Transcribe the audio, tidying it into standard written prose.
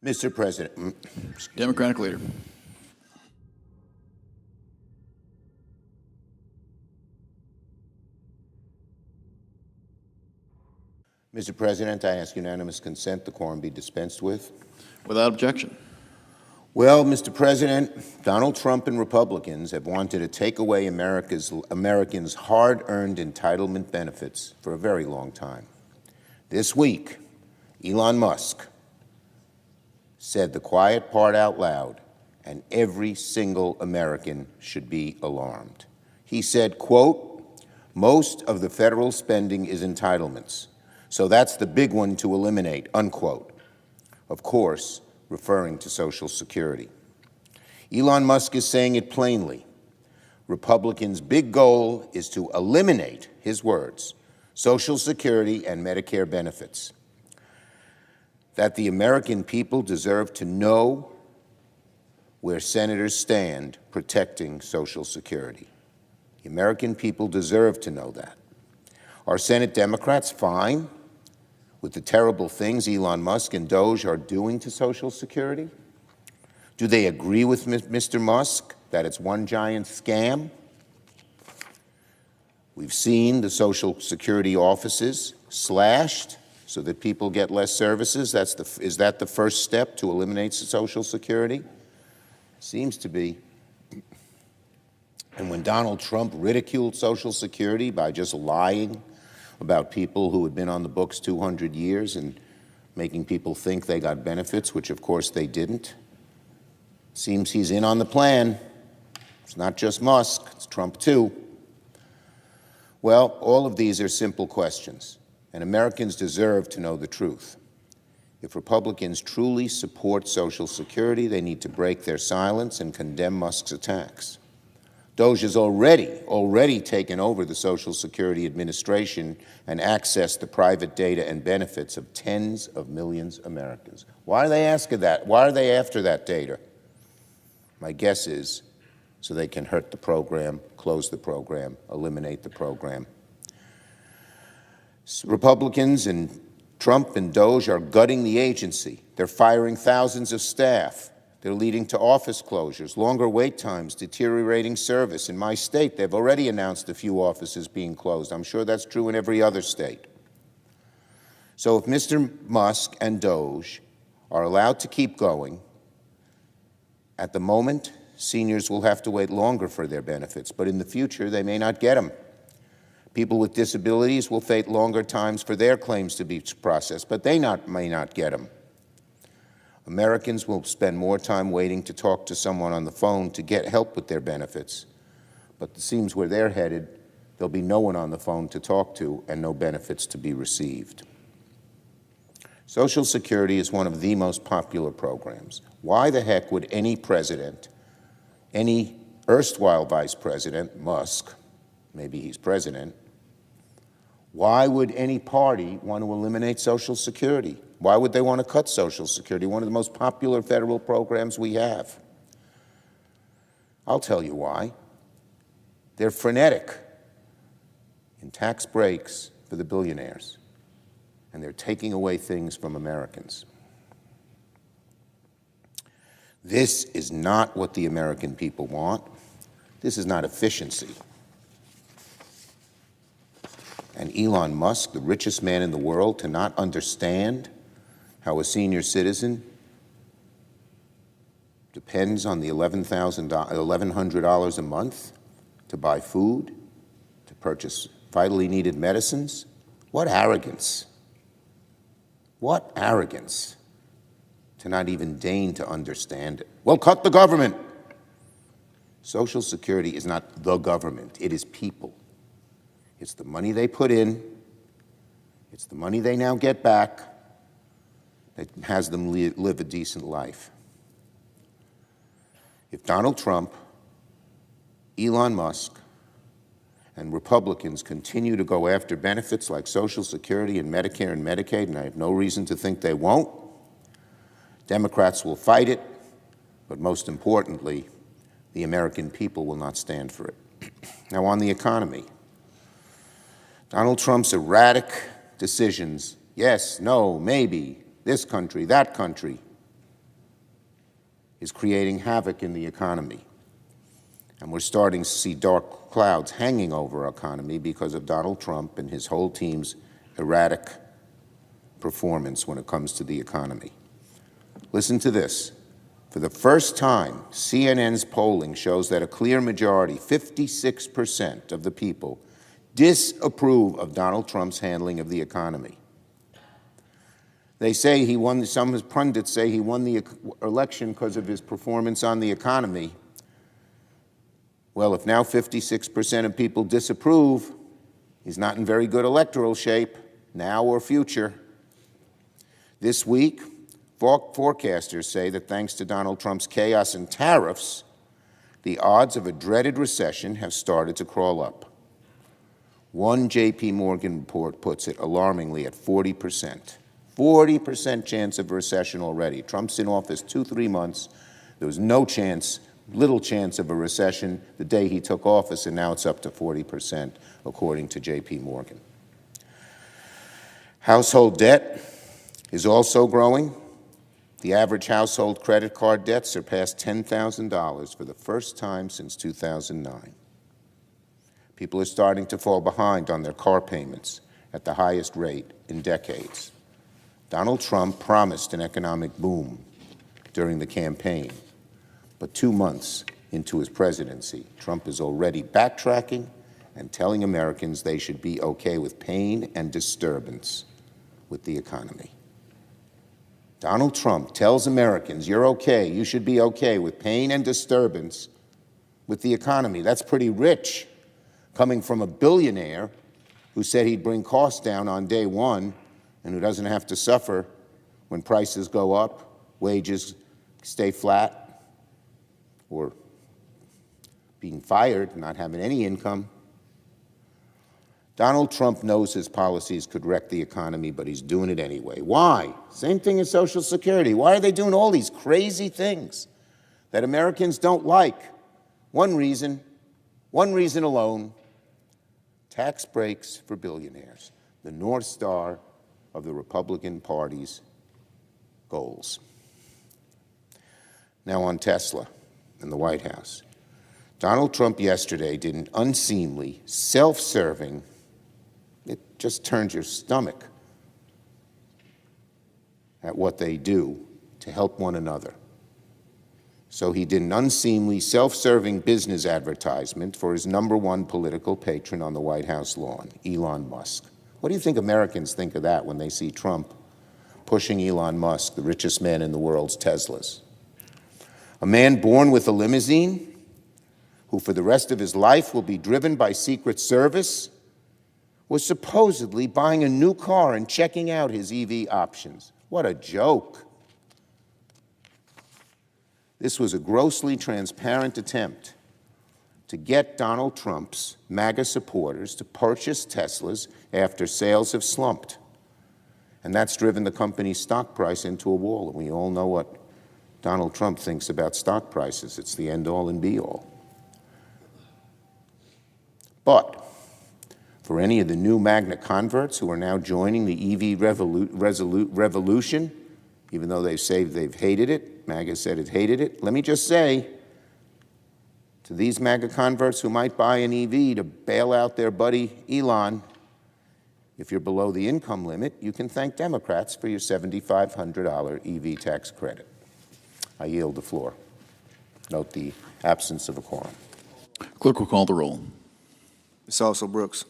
Mr. President. Democratic Leader. Mr. President, I ask unanimous consent the quorum be dispensed with. Without objection. Well, Mr. President, Donald Trump and Republicans have wanted to take away Americans' hard-earned entitlement benefits for a very long time. This week, Elon Musk said the quiet part out loud, and every single American should be alarmed. He said, quote, "Most of the federal spending is entitlements, so that's the big one to eliminate," unquote. Of course, referring to Social Security. Elon Musk is saying it plainly. Republicans' big goal is to eliminate, his words, Social Security and Medicare benefits. That the American people deserve to know where senators stand protecting Social Security. The American people deserve to know that. Are Senate Democrats fine with the terrible things Elon Musk and Doge are doing to Social Security? Do they agree with Mr. Musk that it's one giant scam? We've seen the Social Security offices slashed so that people get less services. Is that the first step to eliminate Social Security? Seems to be. And when Donald Trump ridiculed Social Security by just lying about people who had been on the books 200 years and making people think they got benefits, which of course they didn't, seems he's in on the plan. It's not just Musk, it's Trump too. Well, all of these are simple questions, and Americans deserve to know the truth. If Republicans truly support Social Security, they need to break their silence and condemn Musk's attacks. Doge has already taken over the Social Security Administration and accessed the private data and benefits of tens of millions of Americans. Why are they asking that? Why are they after that data? My guess is so they can hurt the program, close the program, eliminate the program. Republicans and Trump and Doge are gutting the agency. They're firing thousands of staff. They're leading to office closures, longer wait times, deteriorating service. In my state, they've already announced a few offices being closed. I'm sure that's true in every other state. So if Mr. Musk and Doge are allowed to keep going, at the moment, seniors will have to wait longer for their benefits, but in the future, they may not get them. People with disabilities will face longer times for their claims to be processed, but they may not get them. Americans will spend more time waiting to talk to someone on the phone to get help with their benefits. But it seems where they're headed, there'll be no one on the phone to talk to and no benefits to be received. Social Security is one of the most popular programs. Why the heck would any president, any erstwhile vice president, Musk, maybe he's president, why would any party want to eliminate Social Security? Why would they want to cut Social Security, one of the most popular federal programs we have? I'll tell you why. They're frenetic in tax breaks for the billionaires, and they're taking away things from Americans. This is not what the American people want. This is not efficiency. And Elon Musk, the richest man in the world, to not understand how a senior citizen depends on the $1,100 a month to buy food, to purchase vitally needed medicines. What arrogance. What arrogance to not even deign to understand it. Well, cut the government. Social Security is not the government. It is people. It's the money they put in. It's the money they now get back that has them live a decent life. If Donald Trump, Elon Musk, and Republicans continue to go after benefits like Social Security and Medicare and Medicaid, and I have no reason to think they won't, Democrats will fight it, but most importantly, the American people will not stand for it. Now, on the economy, Donald Trump's erratic decisions, yes, no, maybe, this country, that country, is creating havoc in the economy. And we're starting to see dark clouds hanging over our economy because of Donald Trump and his whole team's erratic performance when it comes to the economy. Listen to this. For the first time, CNN's polling shows that a clear majority, 56% of the people, disapprove of Donald Trump's handling of the economy. They say he won, some pundits say he won the election because of his performance on the economy. Well, if now 56% of people disapprove, he's not in very good electoral shape, now or future. This week, forecasters say that thanks to Donald Trump's chaos and tariffs, the odds of a dreaded recession have started to crawl up. One J.P. Morgan report puts it alarmingly at 40%. 40% chance of a recession already. Trump's in office 2-3 months. There was no chance, little chance of a recession the day he took office, and now it's up to 40%, according to J.P. Morgan. Household debt is also growing. The average household credit card debt surpassed $10,000 for the first time since 2009. People are starting to fall behind on their car payments at the highest rate in decades. Donald Trump promised an economic boom during the campaign, but 2 months into his presidency, Trump is already backtracking and telling Americans they should be okay with pain and disturbance with the economy. Donald Trump tells Americans, you're okay, you should be okay with pain and disturbance with the economy. That's pretty rich, coming from a billionaire who said he'd bring costs down on day one and who doesn't have to suffer when prices go up, wages stay flat, or being fired and not having any income. Donald Trump knows his policies could wreck the economy, but he's doing it anyway. Why? Same thing as Social Security. Why are they doing all these crazy things that Americans don't like? One reason alone: tax breaks for billionaires, the North Star of the Republican Party's goals. Now on Tesla and the White House. Donald Trump yesterday did an unseemly, self-serving, it just turns your stomach at what they do to help one another. So he did an unseemly, self-serving business advertisement for his #1 political patron on the White House lawn, Elon Musk. What do you think Americans think of that when they see Trump pushing Elon Musk, the richest man in the world's Teslas? A man born with a limousine, who for the rest of his life will be driven by Secret Service, was supposedly buying a new car and checking out his EV options. What a joke. This was a grossly transparent attempt to get Donald Trump's MAGA supporters to purchase Teslas after sales have slumped. And that's driven the company's stock price into a wall. And we all know what Donald Trump thinks about stock prices. It's the end-all and be-all. But for any of the new MAGA converts who are now joining the EV revolution, even though they say they've hated it, MAGA said it hated it, let me just say to these MAGA converts who might buy an EV to bail out their buddy Elon, if you're below the income limit, you can thank Democrats for your $7,500 EV tax credit. I yield the floor. Note the absence of a quorum. Clerk will call the roll. Ms. Also Brooks.